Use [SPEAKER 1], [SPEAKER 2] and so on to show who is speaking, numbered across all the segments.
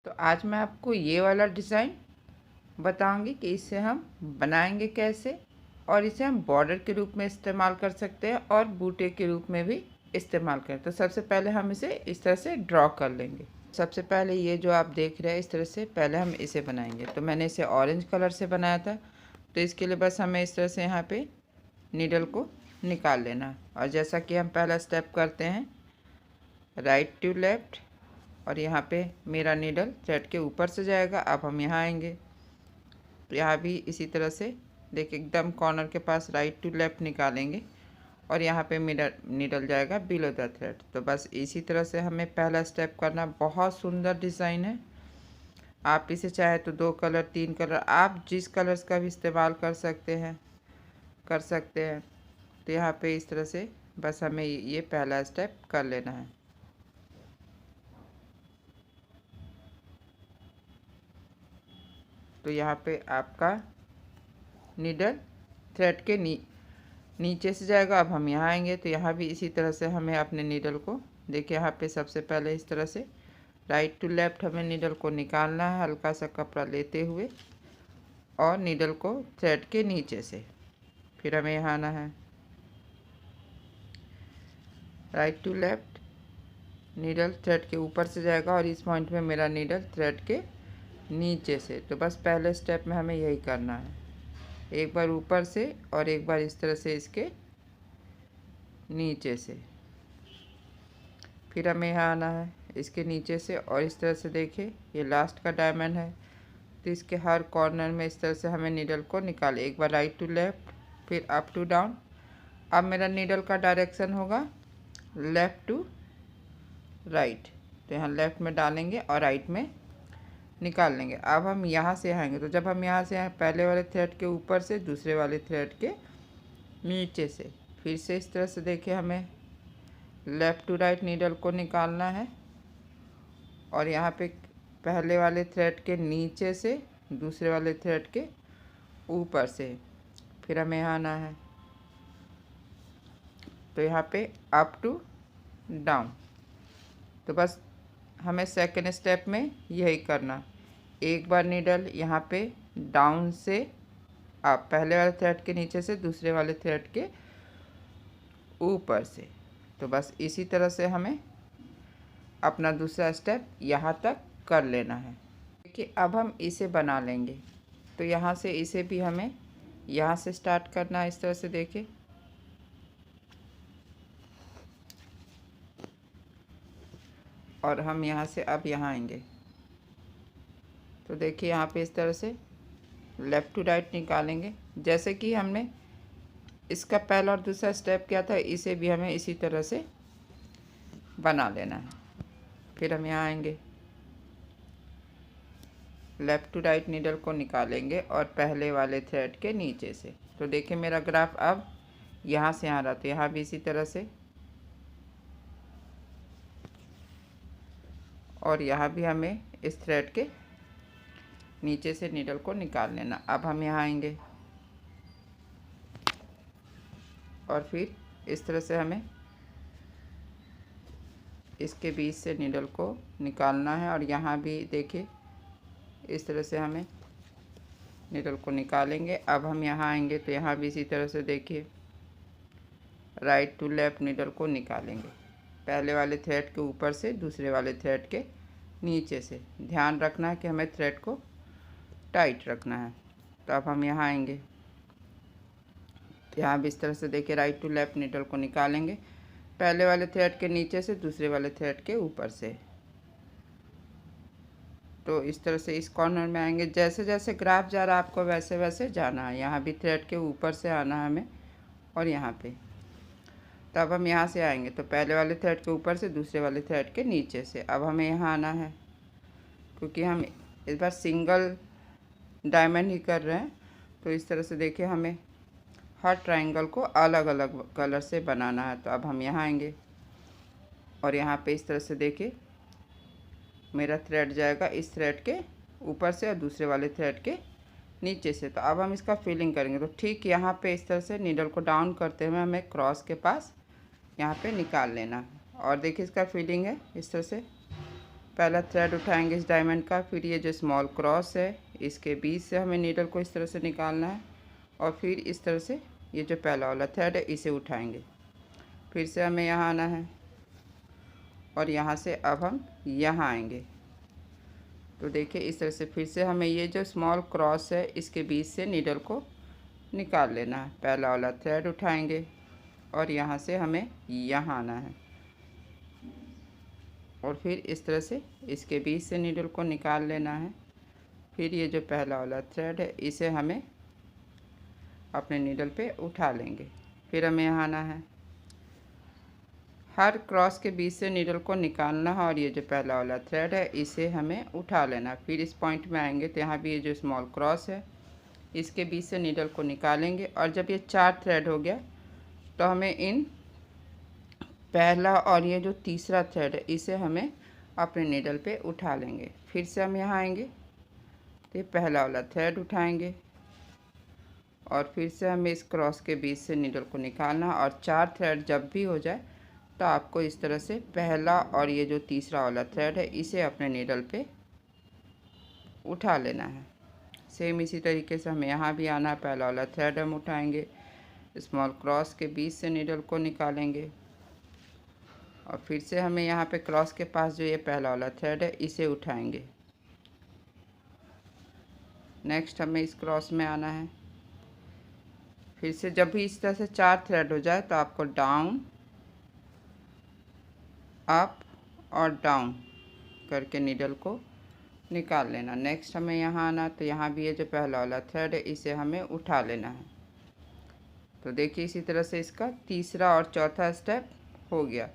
[SPEAKER 1] तो आज मैं आपको ये वाला डिज़ाइन बताऊंगी कि इसे हम बनाएंगे कैसे, और इसे हम बॉर्डर के रूप में इस्तेमाल कर सकते हैं और बूटे के रूप में भी इस्तेमाल करें। तो सबसे पहले हम इसे इस तरह से ड्रॉ कर लेंगे। सबसे पहले ये जो आप देख रहे हैं इस तरह से पहले हम इसे बनाएंगे। तो मैंने इसे ऑरेंज कलर से बनाया था, तो इसके लिए बस हमें इस तरह से यहाँ पे नीडल को निकाल लेना है। और जैसा कि हम पहला स्टेप करते हैं, राइट टू लेफ्ट, और यहाँ पे मेरा नीडल थ्रेड के ऊपर से जाएगा। अब हम यहाँ आएंगे तो यहाँ भी इसी तरह से देखिए एकदम कॉर्नर के पास राइट टू लेफ्ट निकालेंगे और यहाँ पे मेरा नीडल जाएगा बिलो द थ्रेड। तो बस इसी तरह से हमें पहला स्टेप करना। बहुत सुंदर डिज़ाइन है। आप इसे चाहे तो 2 कलर 3 कलर आप जिस कलर्स का भी इस्तेमाल कर सकते हैं तो यहाँ पे इस तरह से बस हमें ये पहला स्टेप कर लेना है। तो यहाँ पे आपका नीडल थ्रेड के नीचे से जाएगा। अब हम यहाँ आएंगे तो यहाँ भी इसी तरह से हमें अपने नीडल को देखिए यहाँ पे सबसे पहले इस तरह से राइट टू लेफ्ट हमें नीडल को निकालना है, हल्का सा कपड़ा लेते हुए और नीडल को थ्रेड के नीचे से। फिर हमें यहाँ आना है, right to left, needle thread के ऊपर से जाएगा और इस पॉइंट में मेरा नीडल थ्रेड के नीचे से। तो बस पहले स्टेप में हमें यही करना है, एक बार ऊपर से और एक बार इस तरह से इसके नीचे से। फिर हमें यहाँ आना है इसके नीचे से और इस तरह से देखिए ये लास्ट का डायमंड है, तो इसके हर कॉर्नर में इस तरह से हमें नीडल को निकाले। एक बार राइट टू लेफ्ट, फिर अप टू डाउन। अब मेरा नीडल का डायरेक्शन होगा लेफ़्ट टू राइट, तो यहाँ लेफ़्ट में डालेंगे और राइट में निकाल लेंगे। अब हम यहाँ से आएंगे, तो जब हम यहाँ से आए पहले वाले थ्रेड के ऊपर से दूसरे वाले थ्रेड के नीचे से, फिर से इस तरह से देखिए हमें लेफ़्ट टू राइट नीडल को निकालना है और यहाँ पे पहले वाले थ्रेड के नीचे से दूसरे वाले थ्रेड के ऊपर से। फिर हमें यहाँ आना है तो यहाँ पे अप टू डाउन। तो बस हमें सेकेंड स्टेप में यही करना, एक बार नीडल यहाँ पे डाउन से अप, पहले वाले थ्रेड के नीचे से दूसरे वाले थ्रेड के ऊपर से। तो बस इसी तरह से हमें अपना दूसरा स्टेप यहाँ तक कर लेना है। देखिए अब हम इसे बना लेंगे। तो यहाँ से इसे भी हमें यहाँ से स्टार्ट करना है, इस तरह से देखिए। और हम यहाँ से अब यहाँ आएंगे तो देखिए यहाँ पे इस तरह से लेफ़्ट टू राइट निकालेंगे। जैसे कि हमने इसका पहला और दूसरा स्टेप किया था, इसे भी हमें इसी तरह से बना लेना है। फिर हम यहाँ आएंगे, लेफ़्ट टू राइट नीडल को निकालेंगे और पहले वाले थ्रेड के नीचे से। तो देखिए मेरा ग्राफ अब यहाँ से आ रहा, तो यहाँ भी इसी तरह से, और यहाँ भी हमें इस थ्रेड के नीचे से नीडल को निकाल लेना। अब हम यहाँ आएंगे और फिर इस तरह से हमें इसके बीच से नीडल को निकालना है और यहाँ भी देखिए इस तरह से हमें नीडल को निकालेंगे। अब हम यहाँ आएंगे तो यहाँ भी इसी तरह से देखिए राइट टू लेफ्ट नीडल को निकालेंगे, पहले वाले थ्रेड के ऊपर से दूसरे वाले थ्रेड के नीचे से। ध्यान रखना है कि हमें थ्रेड को टाइट रखना है। तो अब हम यहाँ आएंगे तो यहाँ भी इस तरह से देखिए राइट टू लेफ्ट नीडल को निकालेंगे, पहले वाले थ्रेड के नीचे से दूसरे वाले थ्रेड के ऊपर से। तो इस तरह से इस कॉर्नर में आएंगे। जैसे जैसे ग्राफ जा रहा है आपको वैसे वैसे जाना है। यहाँ भी थ्रेड के ऊपर से आना है हमें और यहाँ पे। तो अब हम यहाँ से आएंगे तो पहले वाले थ्रेड के ऊपर से दूसरे वाले थ्रेड के नीचे से। अब हमें यहाँ आना है, क्योंकि हम इस बार सिंगल डायमंड ही कर रहे हैं। तो इस तरह से देखिए हमें हर ट्रायंगल को अलग अलग कलर से बनाना है। तो अब हम यहाँ आएंगे और यहाँ पे इस तरह से देखिए मेरा थ्रेड जाएगा इस थ्रेड के ऊपर से और दूसरे वाले थ्रेड के नीचे से। तो अब हम इसका फिलिंग करेंगे। तो ठीक यहाँ पे इस तरह से नीडल को डाउन करते हुए हमें क्रॉस के पास यहाँ पे निकाल लेना। और देखिए इसका फिलिंग है इस तरह से पहला थ्रेड उठाएंगे इस डायमंड का, फिर ये जो स्मॉल क्रॉस है इसके बीच से हमें नीडल को इस तरह से निकालना है और फिर इस तरह से ये जो पहला वाला थ्रेड है इसे उठाएंगे। फिर से हमें यहाँ आना है और यहाँ से अब हम यहाँ आएंगे। तो देखिए इस तरह से फिर से हमें ये जो स्मॉल क्रॉस है इसके बीच से नीडल को निकाल लेना है। पहला वाला थ्रेड उठाएंगे और यहाँ से हमें यहाँ आना है और फिर इस तरह से इसके बीच से नीडल को निकाल लेना है। फिर ये जो पहला वाला थ्रेड है इसे हमें अपने नीडल पे उठा लेंगे। फिर हमें यहाँ आना है, हर क्रॉस के बीच से नीडल को निकालना है और ये जो पहला वाला थ्रेड है इसे हमें उठा लेना। फिर इस पॉइंट में आएंगे तो यहाँ भी ये जो स्मॉल क्रॉस है इसके बीच से नीडल को निकालेंगे और जब ये 4 थ्रेड हो गया तो हमें इन पहला और ये जो तीसरा थ्रेड है इसे हमें अपने नीडल पे उठा लेंगे। फिर से हम यहाँ आएंगे तो ये पहला वाला थ्रेड उठाएंगे और फिर से हमें इस क्रॉस के बीच से नीडल को निकालना और 4 थ्रेड जब भी हो जाए तो आपको इस तरह से पहला और ये जो तीसरा वाला थ्रेड है इसे अपने नीडल पे उठा लेना है। सेम इसी तरीके से हमें यहाँ भी आना है, पहला वाला थ्रेड हम उठाएंगे, स्मॉल क्रॉस के बीच से नीडल को निकालेंगे और फिर से हमें यहाँ पे क्रॉस के पास जो ये पहला वाला थ्रेड है इसे उठाएंगे। नेक्स्ट हमें इस क्रॉस में आना है। फिर से जब भी इस तरह से 4 थ्रेड हो जाए तो आपको डाउन, अप और डाउन करके नीडल को निकाल लेना। नेक्स्ट हमें यहाँ आना, तो यहाँ भी ये जो पहला वाला थ्रेड है इसे हमें उठा लेना है। तो देखिए इसी तरह से इसका तीसरा और चौथा स्टेप हो गया।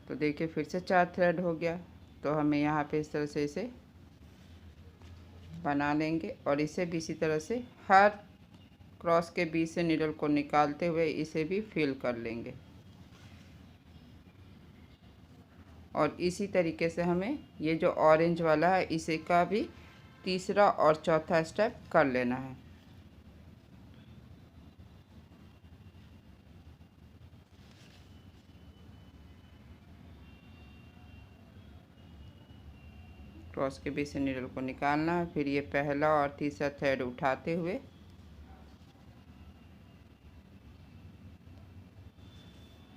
[SPEAKER 1] तो देखिए फिर से 4 थ्रेड हो गया, तो हमें यहाँ पे इस तरह से इसे बना लेंगे और इसे भी इसी तरह से हर क्रॉस के बीच से नीडल को निकालते हुए इसे भी फिल कर लेंगे और इसी तरीके से हमें ये जो ऑरेंज वाला है इसे का भी तीसरा और चौथा स्टेप कर लेना है। क्रॉस के बीच से नीडल को निकालना है, फिर ये पहला और तीसरा थ्रेड उठाते हुए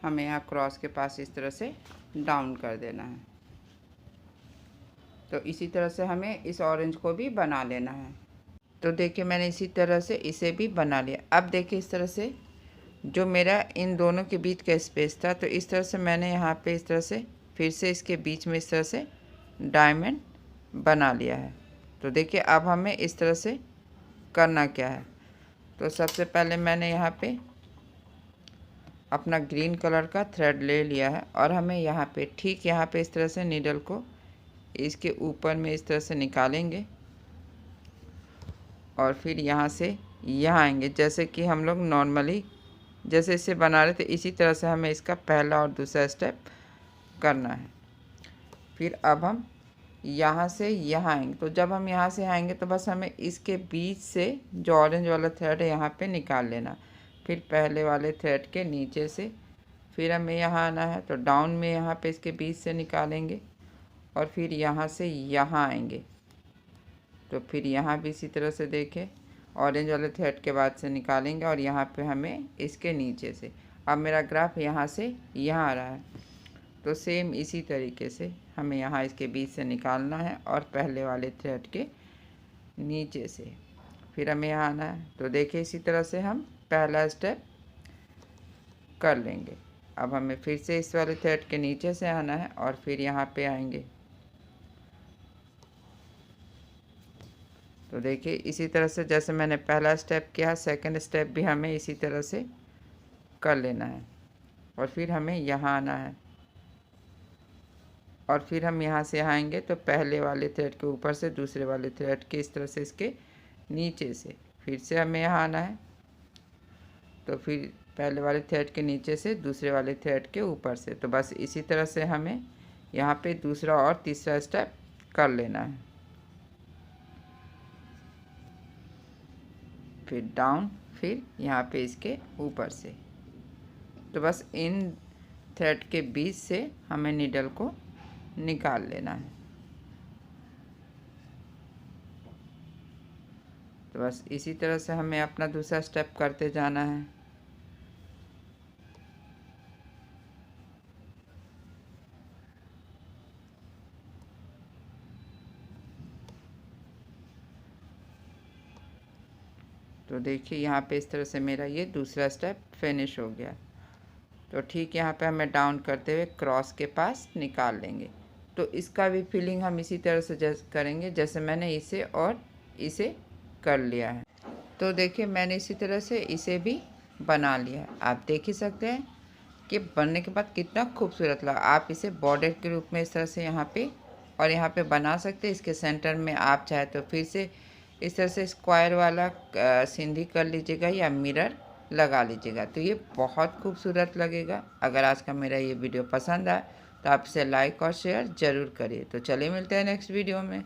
[SPEAKER 1] हमें यहाँ क्रॉस के पास इस तरह से डाउन कर देना है। तो इसी तरह से हमें इस ऑरेंज को भी बना लेना है। तो देखिए मैंने इसी तरह से इसे भी बना लिया। अब देखिए इस तरह से जो मेरा इन दोनों के बीच का स्पेस था, तो इस तरह से मैंने यहाँ पे इस तरह से फिर से इसके बीच में इस तरह से डायमंड बना लिया है। तो देखिए अब हमें इस तरह से करना क्या है। तो सबसे पहले मैंने यहाँ पे अपना ग्रीन कलर का थ्रेड ले लिया है और हमें यहाँ पे ठीक यहाँ पे इस तरह से नीडल को इसके ऊपर में इस तरह से निकालेंगे और फिर यहाँ से यहाँ आएंगे। जैसे कि हम लोग नॉर्मली जैसे इसे बना रहे थे इसी तरह से हमें इसका पहला और दूसरा स्टेप करना है। फिर अब हम यहाँ से यहाँ आएंगे। तो जब हम यहाँ से आएंगे तो बस हमें इसके बीच से जो ऑरेंज वाला थ्रेड है यहाँ पे निकाल लेना। फिर पहले वाले थ्रेड के नीचे से फिर हमें यहाँ आना है, तो डाउन में यहाँ पे इसके बीच से निकालेंगे और फिर यहाँ से यहाँ आएंगे। तो फिर यहाँ भी इसी तरह से देखें ऑरेंज वाले थ्रेड के बाद से निकालेंगे और यहाँ पे हमें इसके नीचे से, अब मेरा ग्राफ यहाँ से यहाँ आ रहा है, तो सेम इसी तरीके से हमें यहाँ इसके बीच से निकालना है और पहले वाले थ्रेड के नीचे से फिर हमें यहाँ आना है। तो देखिए इसी तरह से हम पहला स्टेप कर लेंगे। अब हमें फिर से इस वाले थ्रेड के नीचे से आना है और फिर यहाँ पे आएंगे। तो देखिए इसी तरह से जैसे मैंने पहला स्टेप किया, सेकंड स्टेप भी हमें इसी तरह से कर लेना है और फिर हमें यहाँ आना है और फिर हम यहाँ से आएंगे तो पहले वाले थ्रेड के ऊपर से दूसरे वाले थ्रेड के इस तरह से इसके नीचे से फिर से हमें यहाँ आना है। तो फिर पहले वाले थ्रेड के नीचे से दूसरे वाले थ्रेड के ऊपर से, तो बस इसी तरह से हमें यहाँ पे दूसरा और तीसरा स्टेप कर लेना है। फिर डाउन, फिर यहाँ पे इसके ऊपर से। तो बस इन थ्रेड के बीच से हमें नीडल को निकाल लेना है। तो बस इसी तरह से हमें अपना दूसरा स्टेप करते जाना है। तो देखिए यहाँ पे इस तरह से मेरा ये दूसरा स्टेप फिनिश हो गया। तो ठीक यहाँ पे हमें डाउन करते हुए क्रॉस के पास निकाल लेंगे। तो इसका भी फिलिंग हम इसी तरह से करेंगे जैसे मैंने इसे और इसे कर लिया है। तो देखिए मैंने इसी तरह से इसे भी बना लिया है। आप देख ही सकते हैं कि बनने के बाद कितना खूबसूरत लगा। आप इसे बॉर्डर के रूप में इस तरह से यहाँ पे और यहाँ पे बना सकते हैं। इसके सेंटर में आप चाहे तो फिर से इस तरह से स्क्वायर वाला सिंधी कर लीजिएगा या मिरर लगा लीजिएगा, तो ये बहुत खूबसूरत लगेगा। अगर आज का मेरा ये वीडियो पसंद आए तो आप इसे लाइक और शेयर ज़रूर करिए। तो चलिए मिलते हैं नेक्स्ट वीडियो में।